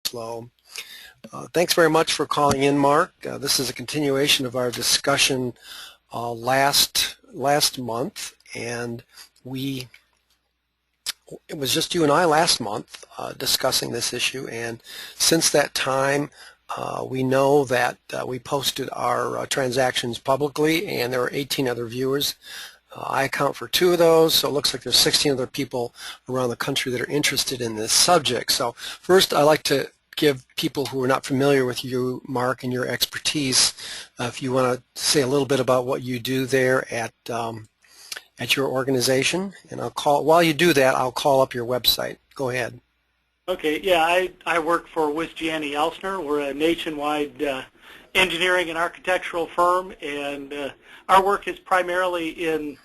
flow. Thanks very much for calling in, Mark. This is a continuation of our discussion last month, and it was just you and I last month discussing this issue, and since that time we know that we posted our transactions publicly, and there were 18 other viewers. I account for 2 of those, so it looks like there's 16 other people around the country that are interested in this subject. So first, I'd like to give people who are not familiar with you, Mark, and your expertise, if you want to say a little bit about what you do there at your organization, and while you do that, I'll call up your website. Go ahead. Okay, yeah, I work for Wisgianni Elsner. We're a nationwide engineering and architectural firm, and our work is primarily in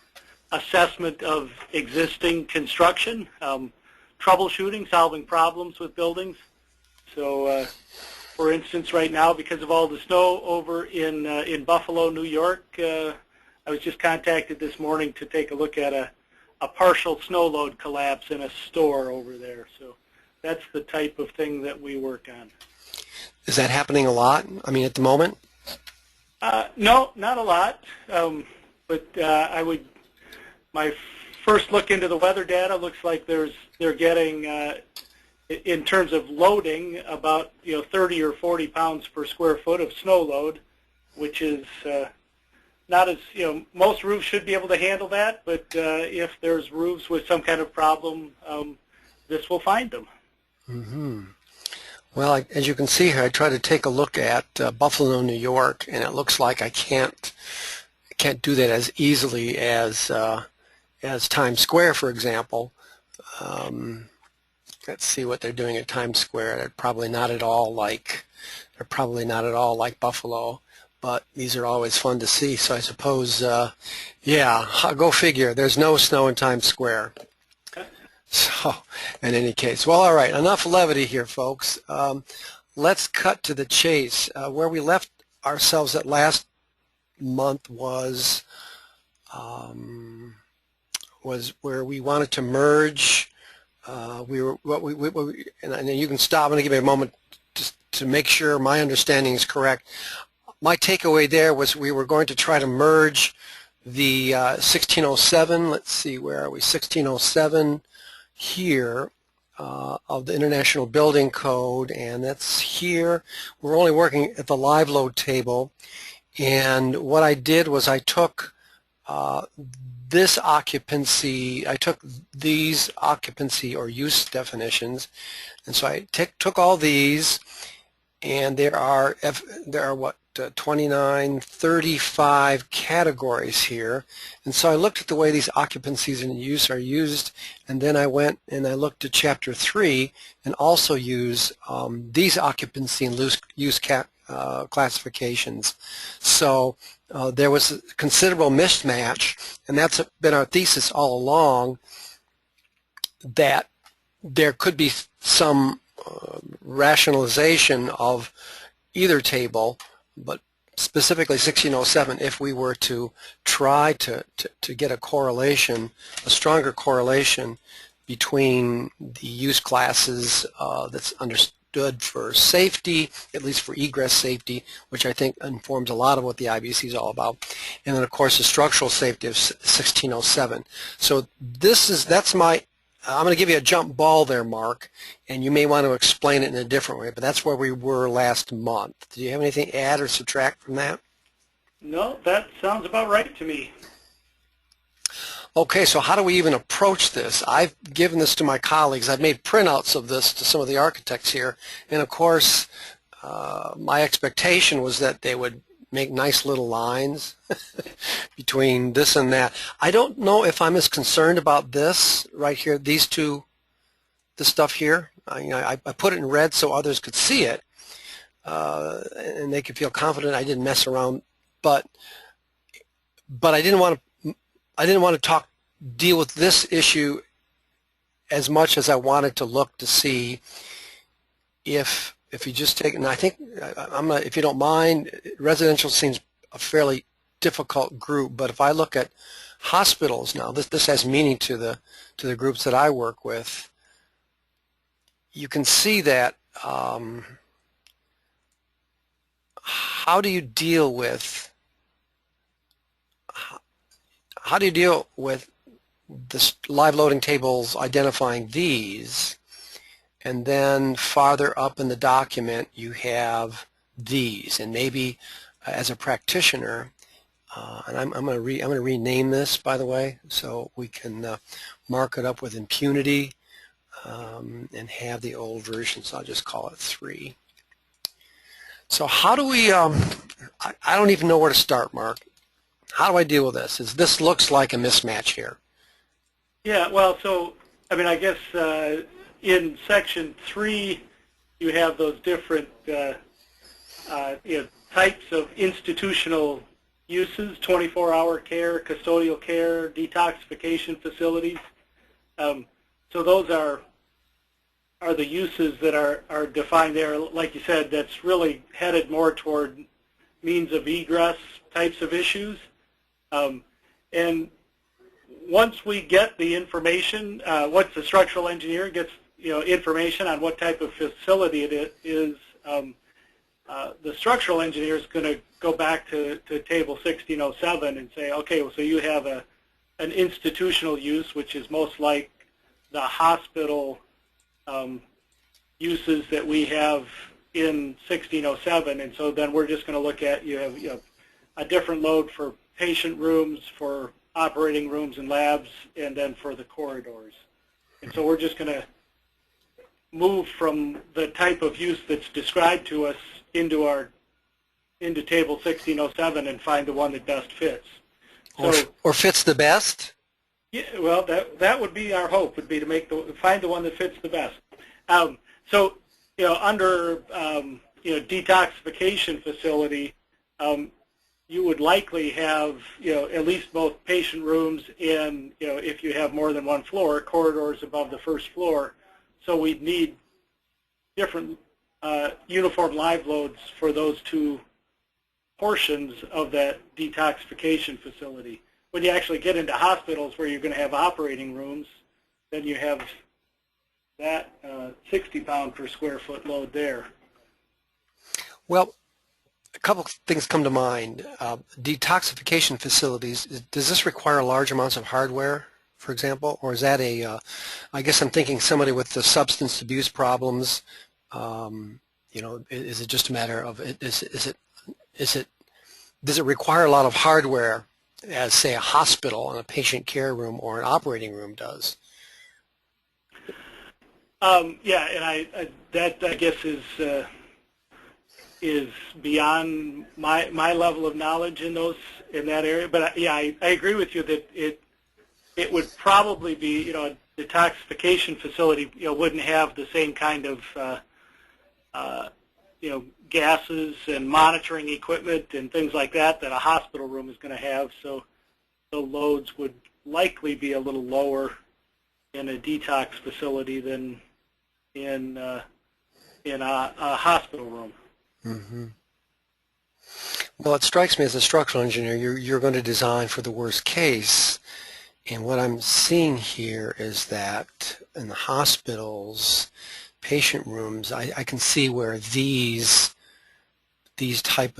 assessment of existing construction, troubleshooting, solving problems with buildings. So, for instance, right now, because of all the snow over in Buffalo, New York, I was just contacted this morning to take a look at a partial snow load collapse in a store over there. So that's the type of thing that we work on. Is that happening a lot, I mean, at the moment? No, not a lot, but my first look into the weather data looks like they're getting, in terms of loading, about 30 or 40 pounds per square foot of snow load, which is not as, most roofs should be able to handle that, but if there's roofs with some kind of problem, this will find them. Mm-hmm. Well, as you can see here, I try to take a look at Buffalo, New York, and it looks like I can't do that as easily as Times Square, for example. Let's see what they're doing at Times Square. They're probably not at all like Buffalo, but these are always fun to see. So I suppose, yeah, go figure. There's no snow in Times Square. So, in any case, well, all right, enough levity here, folks. Let's cut to the chase. Where we left ourselves at last month was where we wanted to merge. And you can stop. I'm going to give you a moment just to make sure my understanding is correct. My takeaway there was we were going to try to merge the 1607. Let's see, where are we? 1607. Here of the International Building Code, and that's here. We're only working at the live load table, and what I did was I took these occupancy or use definitions, and so I took all these, and there are what 29, 35 categories here, and so I looked at the way these occupancies and use are used, and then I went and I looked at Chapter 3 and also use these occupancy and use classifications. So there was a considerable mismatch, and that's been our thesis all along, that there could be some rationalization of either table, but specifically 1607, if we were to try to get a correlation, a stronger correlation between the use classes that's understood for safety, at least for egress safety, which I think informs a lot of what the IBC is all about, and then of course the structural safety of 1607. So I'm going to give you a jump ball there, Mark, and you may want to explain it in a different way, but that's where we were last month. Do you have anything to add or subtract from that? No, that sounds about right to me. Okay, so how do we even approach this? I've given this to my colleagues. I've made printouts of this to some of the architects here, and of course my expectation was that they would make nice little lines between this and that. I don't know if I'm as concerned about this right here, this stuff here. I put it in red so others could see it, and they could feel confident I didn't mess around. But I didn't want to deal with this issue as much as I wanted to look to see if you just take, and I think if you don't mind, residential seems a fairly difficult group, but if I look at hospitals now, this has meaning to the groups that I work with. You can see that how do you deal with the live loading tables identifying these, and then farther up in the document you have these, and maybe as a practitioner, and I'm going to rename this, by the way, so we can mark it up with impunity and have the old version. So I'll just call it 3. So how do we? I don't even know where to start, Mark. How do I deal with this? This looks like a mismatch here. Yeah, well, so, I mean, I guess in Section 3, you have those different types of institutional uses: 24-hour care, custodial care, detoxification facilities. So those are the uses that are defined there. Like you said, that's really headed more toward means of egress types of issues. And once we get the information, once the structural engineer gets information on what type of facility it is, the structural engineer is going to go back to Table 1607 and say, okay, well, so you have an institutional use, which is most like the hospital uses that we have in 1607, and so then we're just going to look at you have a different load for patient rooms, for operating rooms and labs, and then for the corridors. And so we're just going to move from the type of use that's described to us into Table 1607 and find the one that best fits. Or fits the best? Yeah, well, that would be our hope, would be to find the one that fits the best. So under detoxification facility, you would likely have at least both patient rooms and if you have more than one floor, corridors above the first floor. So we'd need different uniform live loads for those two portions of that detoxification facility. When you actually get into hospitals where you're going to have operating rooms, then you have that 60 pound per square foot load there. Well, a couple of things come to mind. Detoxification facilities, does this require large amounts of hardware, for example, or is that I guess I'm thinking somebody with the substance abuse problems, is it just a matter of, does it require a lot of hardware as, say, a hospital and a patient care room or an operating room does? Yeah, and that I guess is beyond my level of knowledge in that area. But yeah, I agree with you that it would probably be a detoxification facility wouldn't have the same kind of gases and monitoring equipment and things like that a hospital room is going to have. So the loads would likely be a little lower in a detox facility than in a hospital room. Mm-hmm. Well, it strikes me as a structural engineer, you're going to design for the worst case, and what I'm seeing here is that in the hospitals, patient rooms, I can see where these types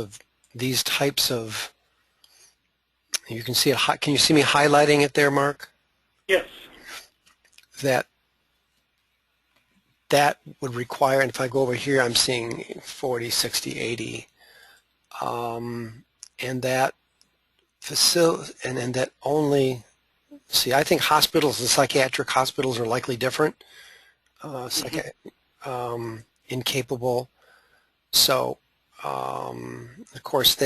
of, you can see it. Can you see me highlighting it there, Mark? Yes. That would require, and if I go over here, I'm seeing 40, 60, 80, and that facility, and that only, see, I think hospitals and psychiatric hospitals are likely different, incapable. So, of course,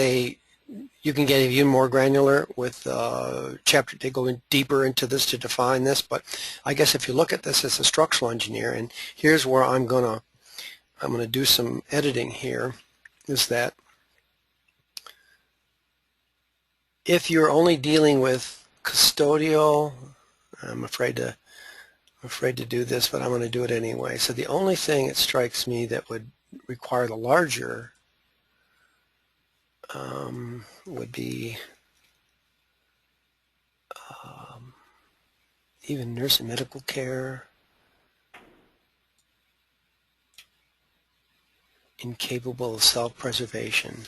you can get even more granular with they go in deeper into this to define this, but I guess if you look at this as a structural engineer, and here's where I'm gonna do some editing here, is that if you're only dealing with custodial, I'm afraid to do this, but I'm going to do it anyway. So the only thing it strikes me that would require the larger would be even nurse and medical care. incapable of self-preservation.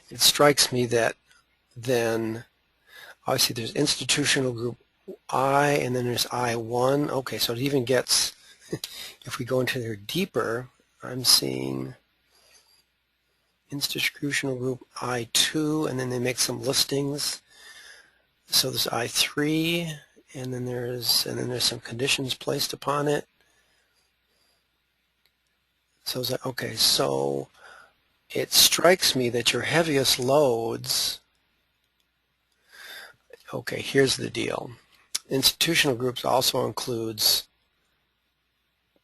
It strikes me that then, obviously there's institutional group I, and then there's I1. Okay, so it even gets, if we go into there deeper, I'm seeing institutional group I2, and then they make some listings. So there's I3, and then there's some conditions placed upon it. So it's like, okay, so it strikes me that your heaviest loads, okay, here's the deal. Institutional groups also includes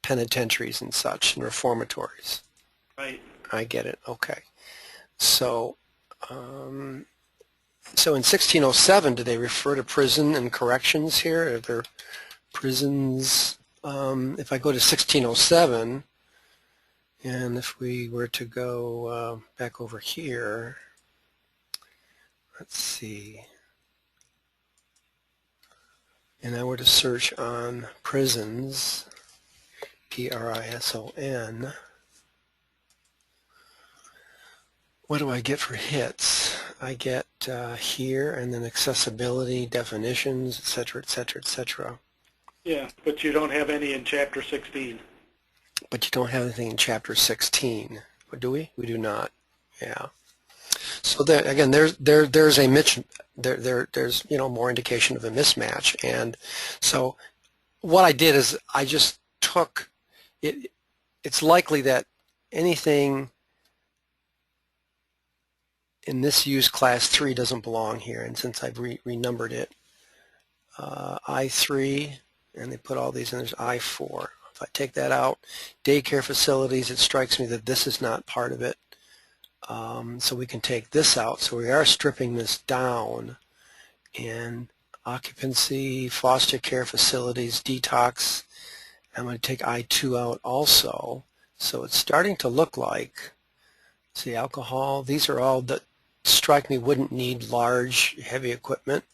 penitentiaries and such, and reformatories. Right. I get it. Okay. So, so in 1607, do they refer to prison and corrections here? Are there prisons? If I go to 1607, and if we were to go back over here, let's see, and I were to search on prisons, P-R-I-S-O-N, what do I get for hits? I get here, and then accessibility, definitions, etc., etc., etc. Yeah, but you don't have any in Chapter 16. But you don't have anything in Chapter 16, do we? We do not. Yeah. So there, again, there's more indication of a mismatch, and so what I did is I just took it. It's likely that anything in this use class 3 doesn't belong here, and since I've renumbered it, I3, and they put all these in, there's I4. If I take that out, daycare facilities, it strikes me that this is not part of it. So we can take this out. So we are stripping this down. And occupancy, foster care facilities, detox, I'm going to take I2 out also. So it's starting to look like, see, alcohol, these are all that strike me wouldn't need large, heavy equipment.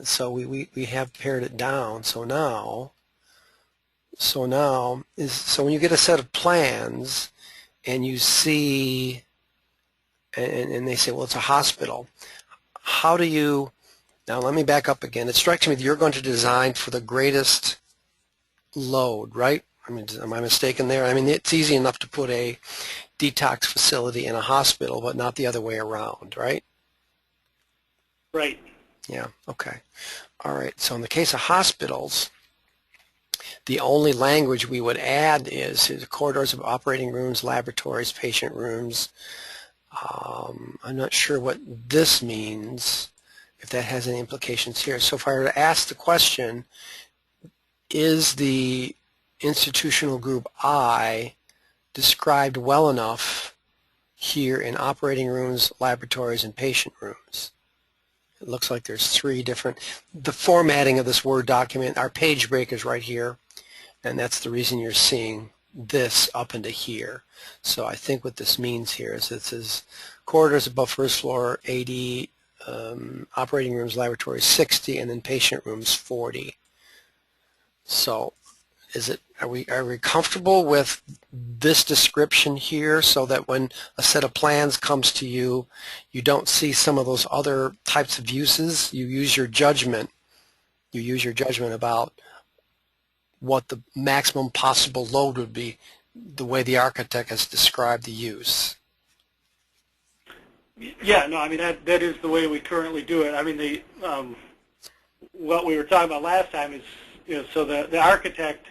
So we have pared it down. So now when you get a set of plans and you see, and they say, well, it's a hospital. How do you, now let me back up again. It strikes me that you're going to design for the greatest load, right? I mean, am I mistaken there? I mean, it's easy enough to put a detox facility in a hospital, but not the other way around, right? Right. Yeah, okay. All right, so in the case of hospitals, the only language we would add is corridors of operating rooms, laboratories, patient rooms. I'm not sure what this means, if that has any implications here. So if I were to ask the question, is the institutional group I described well enough here in operating rooms, laboratories, and patient rooms? It looks like there's 3 different, the formatting of this Word document, our page break is right here, and that's the reason you're seeing this up into here. So I think what this means here is it says corridors above first floor 80, operating rooms, laboratories 60, and then patient rooms 40. So are we comfortable with this description here, so that when a set of plans comes to you, you don't see some of those other types of uses? You use your judgment. You use your judgment about what the maximum possible load would be, the way the architect has described the use. Yeah, no, I mean, that is the way we currently do it. I mean, what we were talking about last time is, so the architect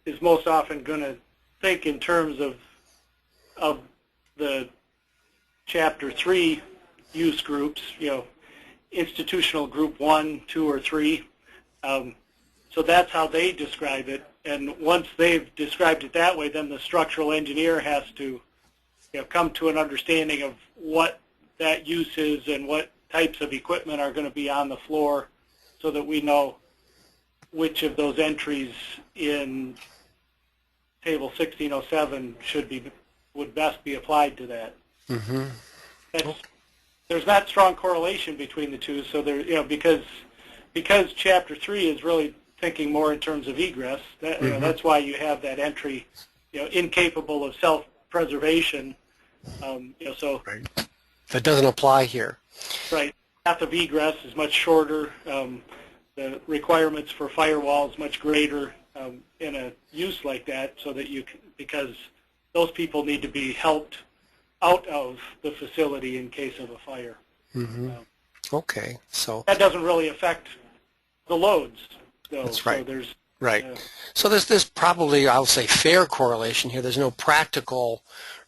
is most often going to think in terms of the Chapter 3 use groups, institutional group 1, 2, or 3. So that's how they describe it. And once they've described it that way, then the structural engineer has to come to an understanding of what that use is and what types of equipment are going to be on the floor, so that we know which of those entries in Table 1607 would best be applied to that. Mm-hmm. There's not strong correlation between the two, so there, because Chapter 3 is really thinking more in terms of egress. That's why you have that entry incapable of self-preservation. So Right. That doesn't apply here. right, path of egress is much shorter. The requirements for firewalls much greater in a use like that, so that because those people need to be helped out of the facility in case of a fire. Mm-hmm. Okay, so that doesn't really affect the loads, though. That's right. So there's right. So there's probably, I'll say, fair correlation here. There's no practical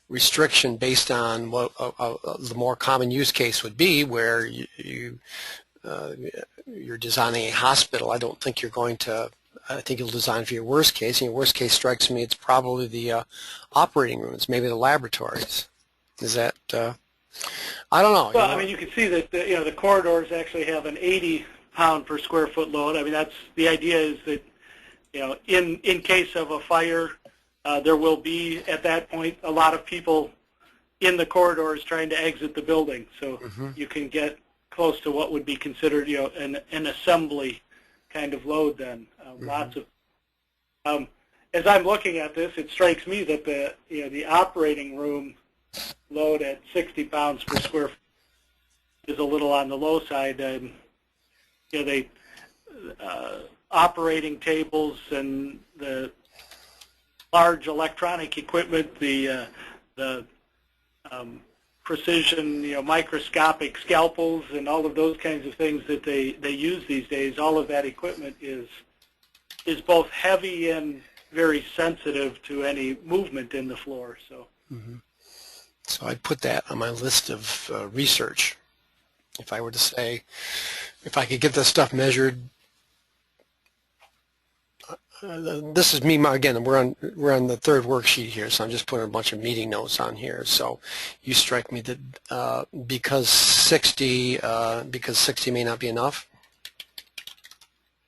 restriction based on what the more common use case would be, where you're designing a hospital. I don't think you're going to. I think you'll design for your worst case. And your worst case strikes me, it's probably the operating rooms, maybe the laboratories. Is that? I don't know. Well, I mean, you can see that the corridors actually have an 80 pound per square foot load. I mean, that's the idea, is that in case of a fire, there will be at that point a lot of people in the corridors trying to exit the building. So you can get close to what would be considered an assembly kind of load then. Lots of as I'm looking at this, it strikes me that the operating room load at 60 pounds per square foot is a little on the low side. They operating tables and the large electronic equipment, the precision, microscopic scalpels, and all of those kinds of things that they use these days. All of that equipment is both heavy and very sensitive to any movement in the floor. So. So I'd put that on my list of research. If I were to say, if I could get this stuff measured, this is me again. We're on the third worksheet here, so I'm just putting a bunch of meeting notes on here. So you strike me that because 60 may not be enough.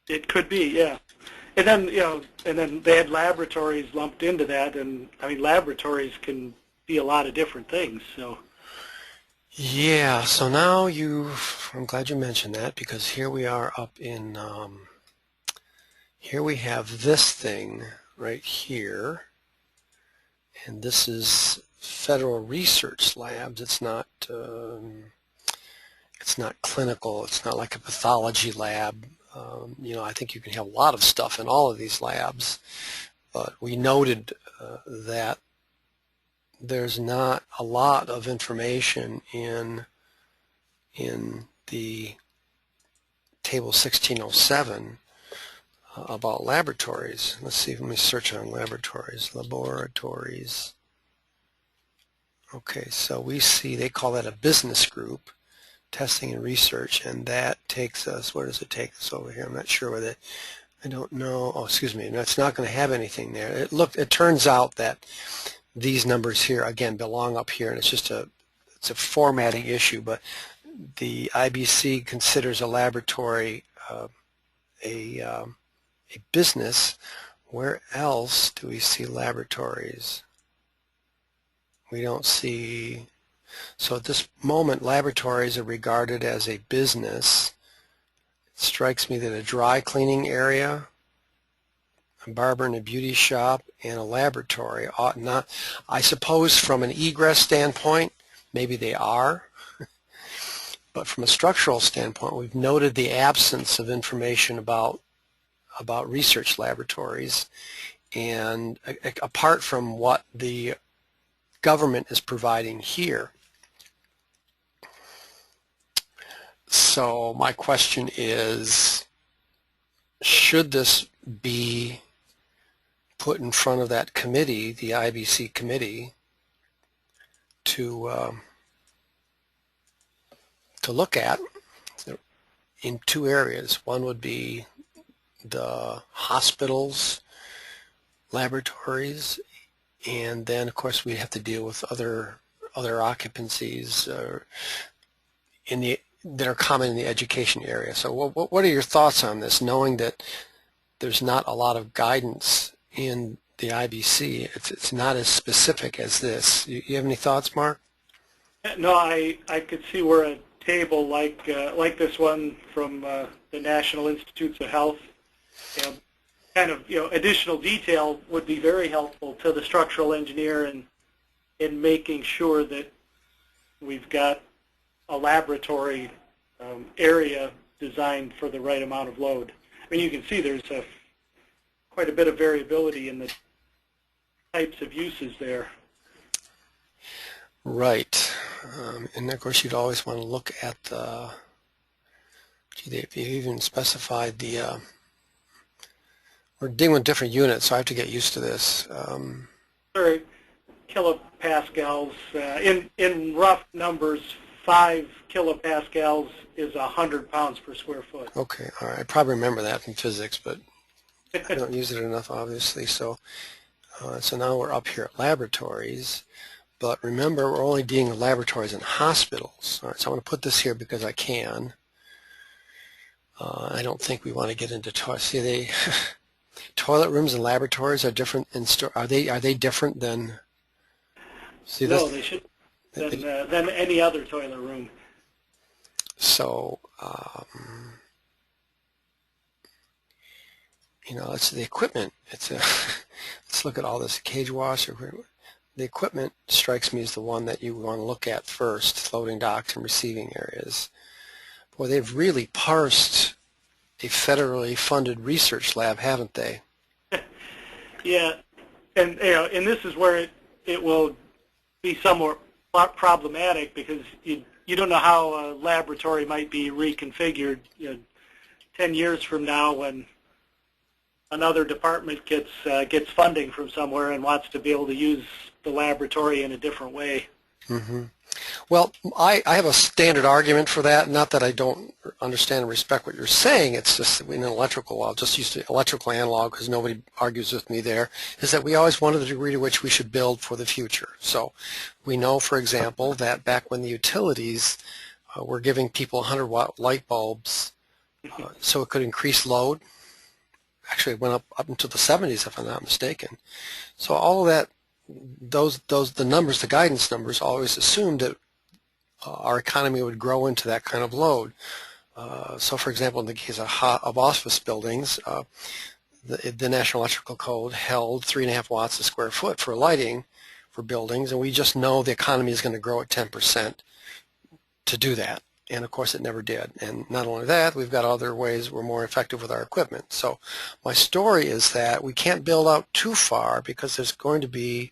It could be, yeah. And then they had laboratories lumped into that, and I mean, laboratories can be a lot of different things. So yeah, so now I'm glad you mentioned that, because here we are up in here we have this thing right here, and this is Federal Research Labs. It's not clinical. It's not like a pathology lab. I think you can have a lot of stuff in all of these labs, but we noted that there's not a lot of information in the table 1607 about laboratories. Let's see, let me search on laboratories. Laboratories. Okay, so we see they call that a business group, testing and research, and that takes us, where does it take us over here? I'm not sure whether, I don't know. Oh, excuse me, it's not going to have anything there. It turns out that these numbers here, again, belong up here, and it's a formatting issue, but the IBC considers a laboratory a business. Where else do we see laboratories? We don't see. So at this moment, laboratories are regarded as a business. It strikes me that a dry cleaning area, a barber and a beauty shop, and a laboratory ought not. I suppose from an egress standpoint, maybe they are. But from a structural standpoint, we've noted the absence of information about research laboratories. And apart from what the government is providing here. So my question is, should this be put in front of that committee, the IBC committee, to look at in two areas? One would be the hospitals, laboratories, and then of course we have to deal with other occupancies that are common in the education area. So what are your thoughts on this, knowing that there's not a lot of guidance in the IBC? It's not as specific as this. You have any thoughts, Mark? No, I could see where a table like this one from the National Institutes of Health kind of additional detail would be very helpful to the structural engineer in making sure that we've got a laboratory area designed for the right amount of load. I mean, you can see there's quite a bit of variability in the types of uses there. Right. And of course you'd always want to look at the, if you even specified the, we're dealing with different units, so I have to get used to this. Sorry, kilopascals, in rough numbers, 5 kilopascals is 100 pounds per square foot. Okay, all right. I probably remember that from physics, but I don't use it enough, obviously. So, so now we're up here at laboratories. But remember, we're only dealing with laboratories and hospitals. All right, so I'm going to put this here because I can. I don't think we want to get into toilets. See, toilet rooms and laboratories are different. Are they different than? See, no, they should than any other toilet room. So, it's the equipment. Let's look at all this cage washer. The equipment strikes me as the one that you want to look at first, loading docks and receiving areas. Boy, they've really parsed a federally funded research lab, haven't they? Yeah, and this is where it will be somewhat problematic because you don't know how a laboratory might be reconfigured 10 years from now when another department gets funding from somewhere and wants to be able to use the laboratory in a different way. Mm-hmm. Well, I have a standard argument for that. Not that I don't understand and respect what you're saying. It's just that in electrical, I'll just use the electrical analog because nobody argues with me there, is that we always wanted the degree to which we should build for the future. So we know, for example, that back when the utilities were giving people 100-watt light bulbs so it could increase load. Actually, it went up into the 70s, if I'm not mistaken. So all of that, the numbers, the guidance numbers, always assumed that our economy would grow into that kind of load. So, for example, in the case of office buildings, the National Electrical Code held 3.5 watts a square foot for lighting for buildings, and we just know the economy is going to grow at 10% to do that. And of course it never did. And not only that, we've got other ways we're more effective with our equipment. So my story is that we can't build out too far because there's going to be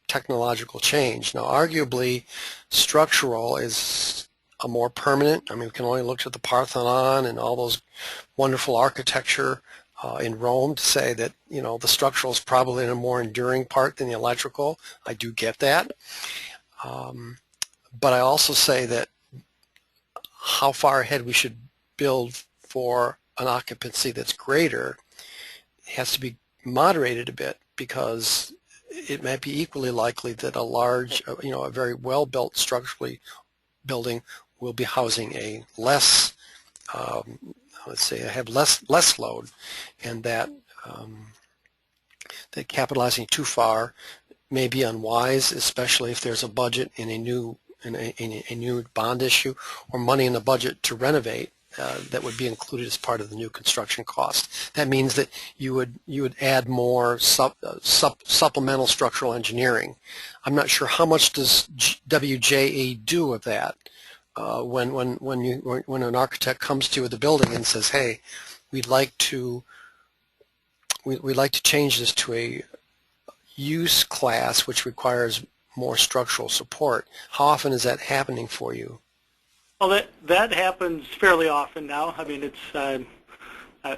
technological change. Now arguably structural is a more permanent. I mean, we can only look at the Parthenon and all those wonderful architecture in Rome to say that the structural is probably a more enduring part than the electrical. I do get that. But I also say that how far ahead we should build for an occupancy that's greater has to be moderated a bit because it might be equally likely that a large, a very well-built structurally building will be housing a less, let's say, have less load, and that that capitalizing too far may be unwise, especially if there's a budget in a new bond issue or money in the budget to renovate that would be included as part of the new construction cost. That means that you would add more supplemental structural engineering. I'm not sure how much does WJE do of that when an architect comes to you with a building and says, hey, we'd like to change this to a use class which requires more structural support. How often is that happening for you? Well, that happens fairly often now. I mean, it's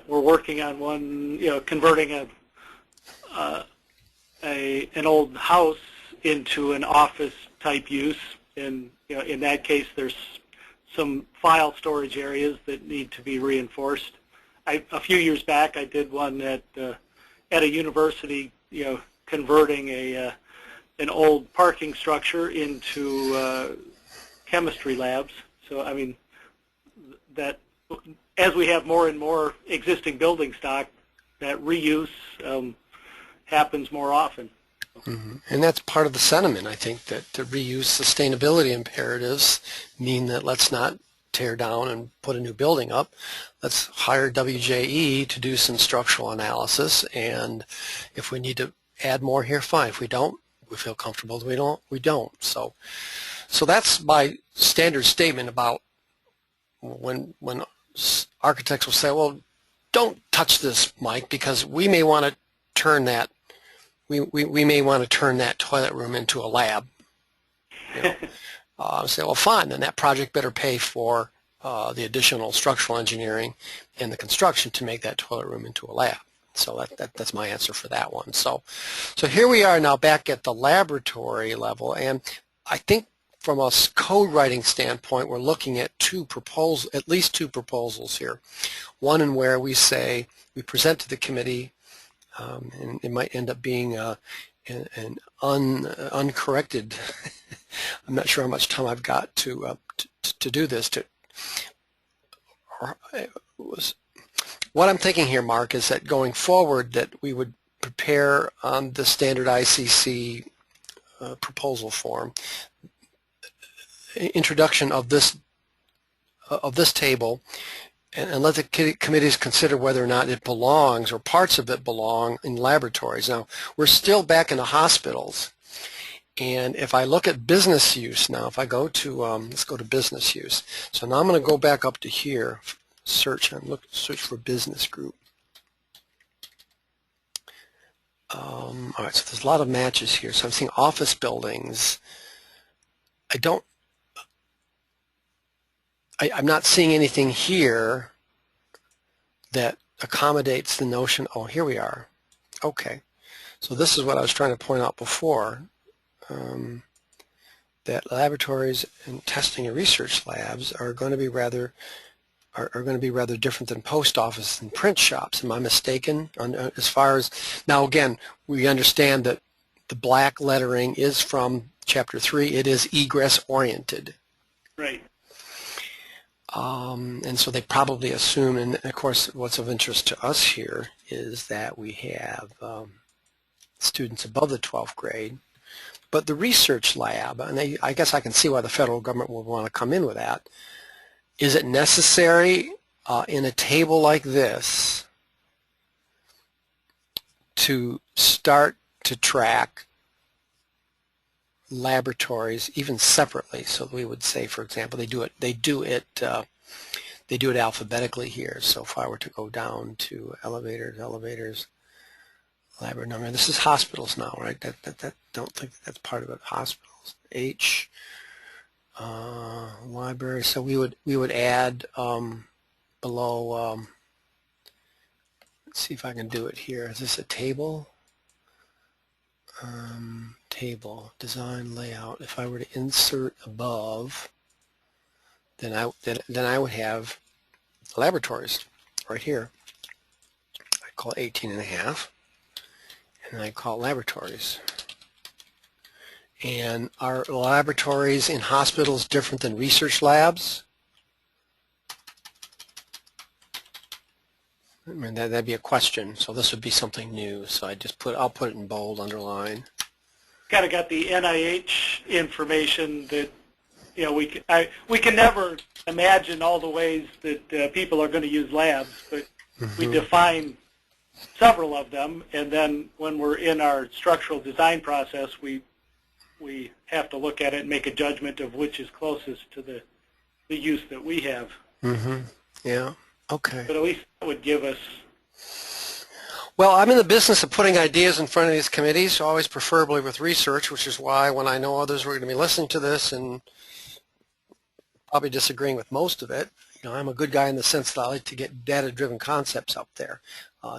we're working on one, converting an old house into an office type use, and in that case, there's some file storage areas that need to be reinforced. A few years back, I did one at a university, converting an old parking structure into chemistry labs. So, I mean, that as we have more and more existing building stock, that reuse happens more often. Mm-hmm. And that's part of the sentiment, I think, that the reuse sustainability imperatives mean that let's not tear down and put a new building up. Let's hire WJE to do some structural analysis, and if we need to add more here, fine. If we don't, we feel comfortable. We don't. So that's my standard statement about when architects will say, well, don't touch this, Mike, because we may want to turn that we may want to turn that toilet room into a lab. You know? I say, well, fine, then that project better pay for the additional structural engineering and the construction to make that toilet room into a lab. So that's my answer for that one. So here we are now back at the laboratory level, and I think from a code writing standpoint, we're looking at at least two proposals here. One in where we say we present to the committee, and it might end up being an uncorrected. I'm not sure how much time I've got to do this. What I'm thinking here, Mark, is that going forward, that we would prepare the standard ICC proposal form, introduction of this table, and let the committees consider whether or not it belongs or parts of it belong in laboratories. Now, we're still back in the hospitals, and if I look at business use now, if I go to let's go to business use. So now I'm going to go back up to here, search for business group. All right, so there's a lot of matches here. So I'm seeing office buildings. I'm not seeing anything here that accommodates the notion. Oh, here we are. Okay, so this is what I was trying to point out before, that laboratories and testing and research labs are going to be rather different than post office and print shops. Am I mistaken as far as, now again, we understand that the black lettering is from Chapter 3. It is egress oriented. Right. And so they probably assume, and of course what's of interest to us here is that we have students above the 12th grade, but the research lab, and I guess I can see why the federal government would want to come in with that. Is it necessary in a table like this to start to track laboratories even separately? So we would say, for example, they do it alphabetically here. So if I were to go down to elevators, laboratory number. This is hospitals now, right? That don't think that's part of it. Hospitals. H. Library. So we would add below. Let's see if I can do it here. Is this a table? Table design layout. If I were to insert above, then I would have laboratories right here. I call it 18.5, and I call it laboratories. And are laboratories in hospitals different than research labs? I mean, that'd be a question. So this would be something new. So I'll put it in bold, underline. Kind of got the NIH information that, you know, we can never imagine all the ways that people are going to use labs, but we define several of them, and then when we're in our structural design process, we have to look at it and make a judgment of which is closest to the use that we have. Yeah. Okay. But at least that would give us. Well, I'm in the business of putting ideas in front of these committees, always preferably with research, which is why when I know others are going to be listening to this and probably disagreeing with most of it, you know, I'm a good guy in the sense that I like to get data-driven concepts up there.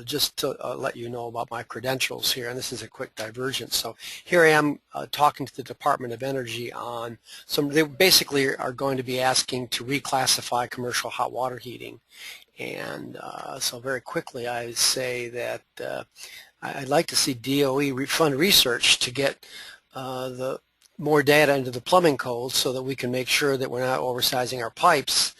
Just to let you know about my credentials here, and this is a quick divergence. So here I am talking to the Department of Energy on they basically are going to be asking to reclassify commercial hot water heating. And so very quickly I say that I'd like to see DOE fund research to get the more data into the plumbing codes so that we can make sure that we're not oversizing our pipes.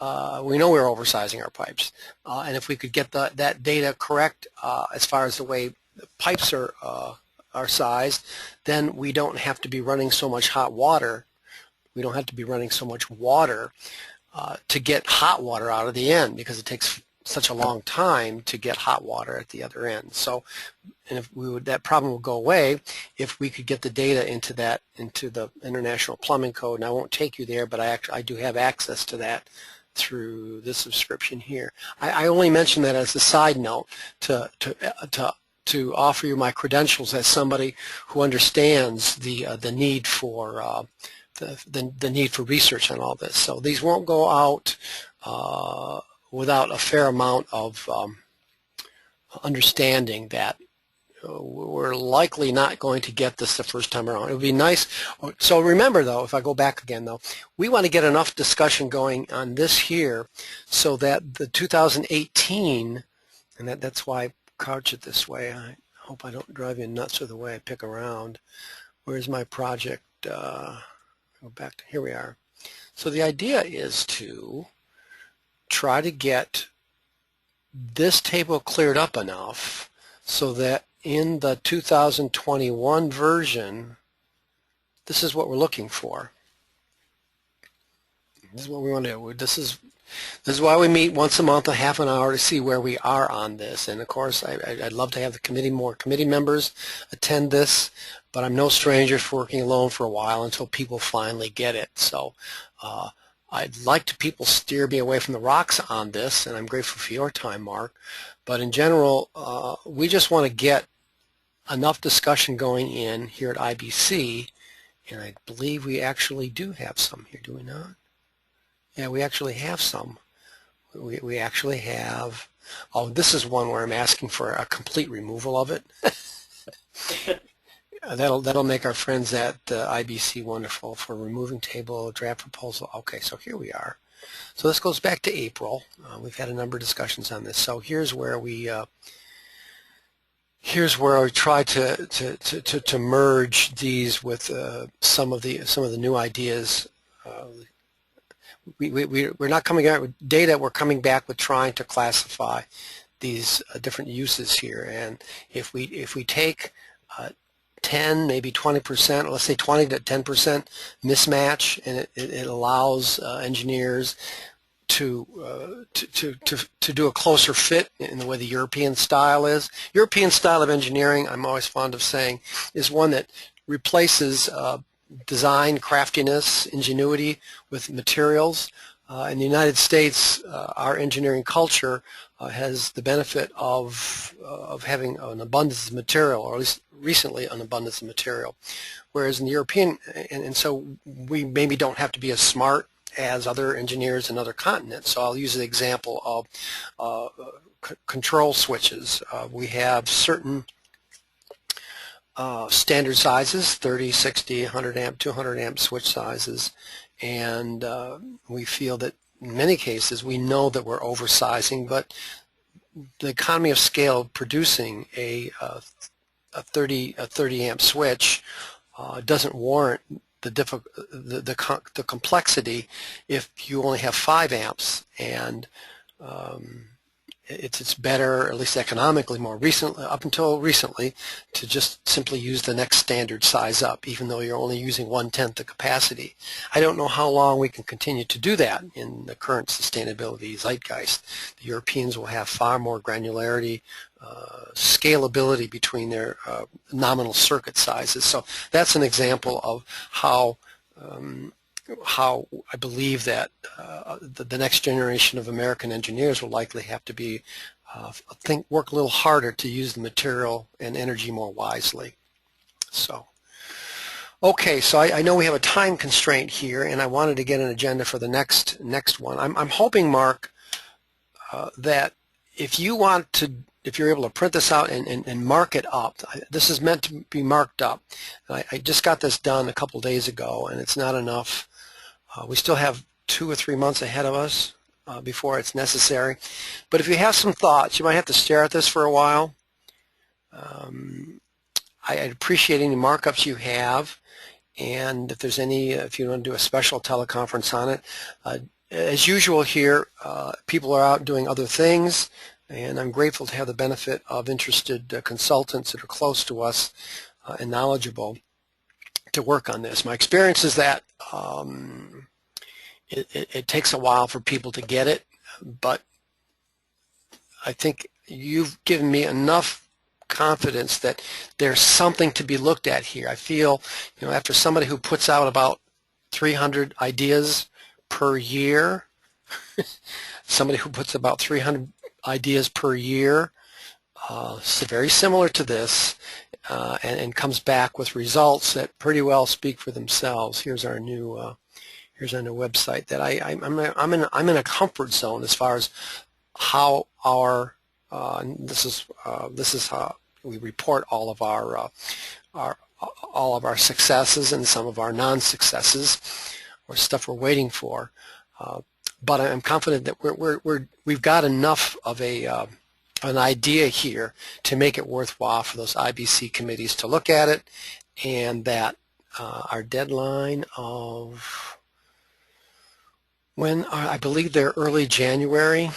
We know we're oversizing our pipes, and if we could get that data correct as far as the way the pipes are sized, then we don't have to be running so much hot water. We don't have to be running so much water to get hot water out of the end, because it takes such a long time to get hot water at the other end. So, and if we would, that problem would go away if we could get the data into the International Plumbing Code. And I won't take you there, but I do have access to that through this subscription here. I only mention that as a side note to offer you my credentials as somebody who understands the need for the need for research on all this. So these won't go out without a fair amount of understanding that we're likely not going to get this the first time around. It would be nice. So remember, though, if I go back again, though, we want to get enough discussion going on this here so that the 2018, and that's why I couch it this way. I hope I don't drive you nuts with the way I pick around. Where's my project? Go back to, here we are. So the idea is to try to get this table cleared up enough so that in the 2021 version, this is what we're looking for. This is what we want to do. This is why we meet once a month, a half an hour, to see where we are on this. And of course, I'd love to have more committee members attend this, but I'm no stranger to working alone for a while until people finally get it. So I'd like to people steer me away from the rocks on this, and I'm grateful for your time, Mark. But in general, we just want to get enough discussion going in here at IBC, and I believe we actually do have some here, do we not? Yeah, we actually have some. We actually have, oh, this is one where I'm asking for a complete removal of it. That'll make our friends at IBC wonderful for removing table, draft proposal. Okay, so here we are. So this goes back to April. We've had a number of discussions on this. So here's where we try to merge these with some of the new ideas. We're not coming out with data. We're coming back with trying to classify these different uses here. And if we take 10, maybe 20%, let's say 20 to 10% mismatch, and it allows engineers to do a closer fit in the way the European style is. European style of engineering, I'm always fond of saying, is one that replaces design, craftiness, ingenuity with materials. In the United States, our engineering culture has the benefit of having an abundance of material, or at least recently an abundance of material, whereas in the European, and so we maybe don't have to be as smart as other engineers in other continents. So I'll use the example of control switches. We have certain standard sizes, 30, 60, 100 amp, 200 amp switch sizes, and we feel that in many cases we know that we're oversizing, but the economy of scale producing a 30 amp switch doesn't warrant the complexity if you only have 5 amps, and it's better, at least economically, up until recently, to just simply use the next standard size up, even though you're only using 1/10 the capacity. I don't know how long we can continue to do that in the current sustainability zeitgeist. The Europeans will have far more granularity, scalability between their nominal circuit sizes. So that's an example of how I believe that the next generation of American engineers will likely have to be work a little harder to use the material and energy more wisely. So, okay, so I know we have a time constraint here, and I wanted to get an agenda for the next one. I'm hoping, Mark, that if you're able to print this out and mark it up, this is meant to be marked up. I just got this done a couple days ago, and it's not enough. We still have 2 or 3 months ahead of us before it's necessary. But if you have some thoughts, you might have to stare at this for a while. I'd appreciate any markups you have, and if you want to do a special teleconference on it. As usual here, people are out doing other things, and I'm grateful to have the benefit of interested consultants that are close to us and knowledgeable to work on this. My experience is that it takes a while for people to get it, but I think you've given me enough confidence that there's something to be looked at here. I feel, after somebody who puts out about 300 ideas per year, somebody who puts about 300 ideas per year, so very similar to this, and comes back with results that pretty well speak for themselves. Here's our new website that I'm in a comfort zone as far as how our this is how we report all of our successes and some of our non-successes or stuff we're waiting for. But I'm confident that we've got enough of an idea here to make it worthwhile for those IBC committees to look at it, and that our deadline of I believe they're early January.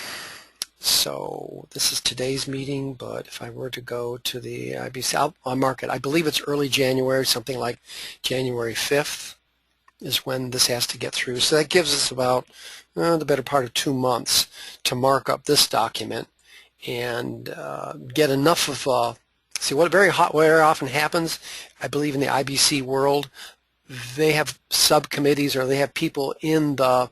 So this is today's meeting, but if I were to go to the IBC, I'll mark it. I believe it's early January, something like January 5th is when this has to get through. So that gives us about the better part of 2 months to mark up this document and get enough of, see what very often happens, I believe in the IBC world, they have subcommittees or they have people in the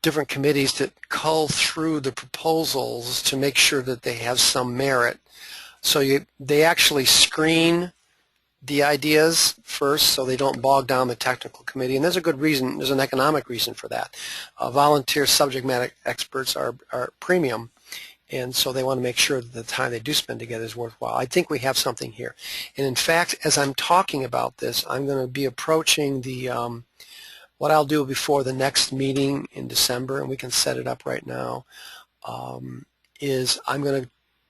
different committees that cull through the proposals to make sure that they have some merit. So they actually screen the ideas first so they don't bog down the technical committee, and there's a good reason, there's an economic reason for that. Volunteer subject matter experts are premium, and so they want to make sure that the time they do spend together is worthwhile. I think we have something here. And in fact, as I'm talking about this, I'm going to be approaching the what I'll do before the next meeting in December, and we can set it up right now, is I'm going to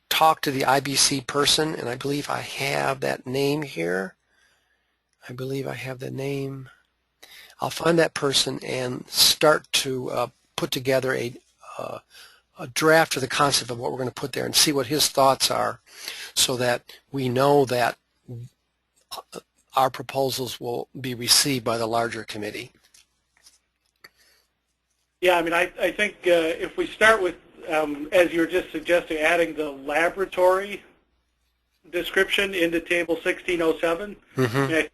talk to the IBC person, and I believe I have that name here. I believe I have the name. I'll find that person and start to put together a draft of the concept of what we're going to put there and see what his thoughts are, so that we know that our proposals will be received by the larger committee. Yeah, I mean, I think if we start with, as you were just suggesting, adding the laboratory description into Table 1607, mm-hmm.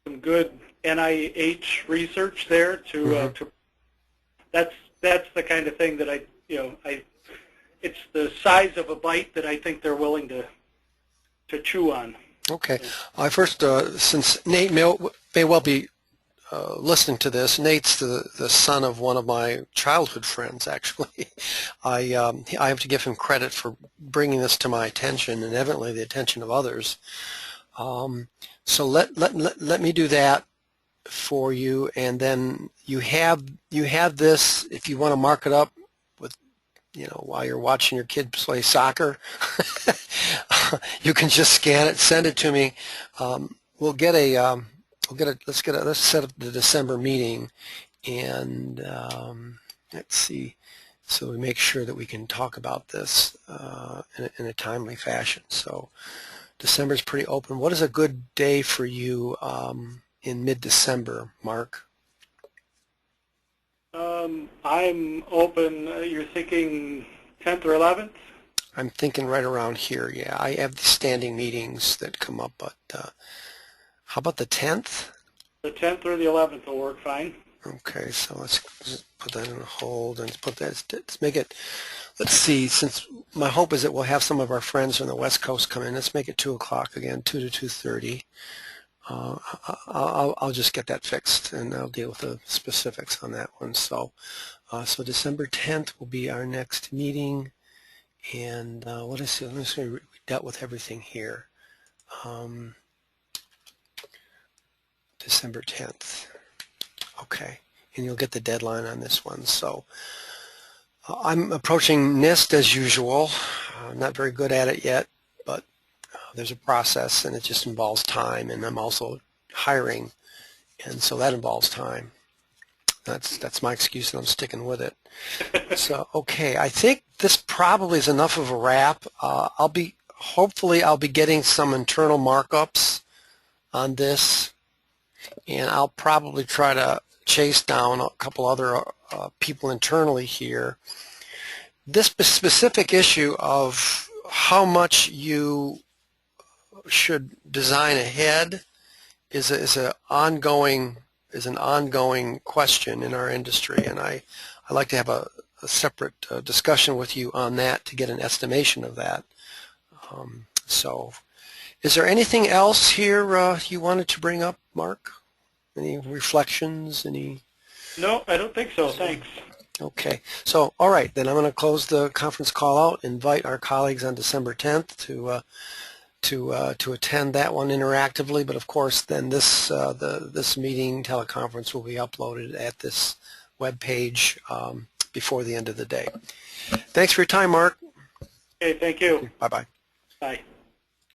Some good NIH research there to, mm-hmm. That's the kind of thing that it's the size of a bite that I think they're willing to chew on. Okay. I first, since Nate may well be listening to this, Nate's the son of one of my childhood friends, actually. I have to give him credit for bringing this to my attention and evidently the attention of others. So let me do that for you, and then you have this if you want to mark it up with, while you're watching your kid play soccer. You can just scan it, send it to me. Let's set up the December meeting, and let's see, so we make sure that we can talk about this in a timely fashion. So December's pretty open. What is a good day for you in mid-December, Mark? I'm open. You're thinking 10th or 11th? I'm thinking right around here, yeah. I have the standing meetings that come up, but how about the 10th? The 10th or the 11th will work fine. Okay, so let's just put that on hold and let's make it, let's see, since my hope is that we'll have some of our friends from the West Coast come in. Let's make it 2 o'clock again, 2 to 2:30. I'll just get that fixed, and I'll deal with the specifics on that one. So December 10th will be our next meeting, and let me see, we dealt with everything here. December 10th. Okay, and you'll get the deadline on this one. So I'm approaching NIST as usual. I'm not very good at it yet, but there's a process, and it just involves time, and I'm also hiring, and so that involves time. That's my excuse, and I'm sticking with it. So okay, I think this probably is enough of a wrap. Hopefully I'll be getting some internal markups on this, and I'll probably try to chase down a couple other people internally here. This specific issue of how much you should design ahead is an ongoing question in our industry, and I'd like to have a separate discussion with you on that to get an estimation of that. So, is there anything else here you wanted to bring up, Mark? Any reflections? Any? No, I don't think so. Thanks. Okay. So, all right, then I'm going to close the conference call out, invite our colleagues on December 10th to attend that one interactively, but of course then this meeting teleconference will be uploaded at this web page before the end of the day. Thanks for your time, Mark. Okay, thank you. Bye-bye. Bye.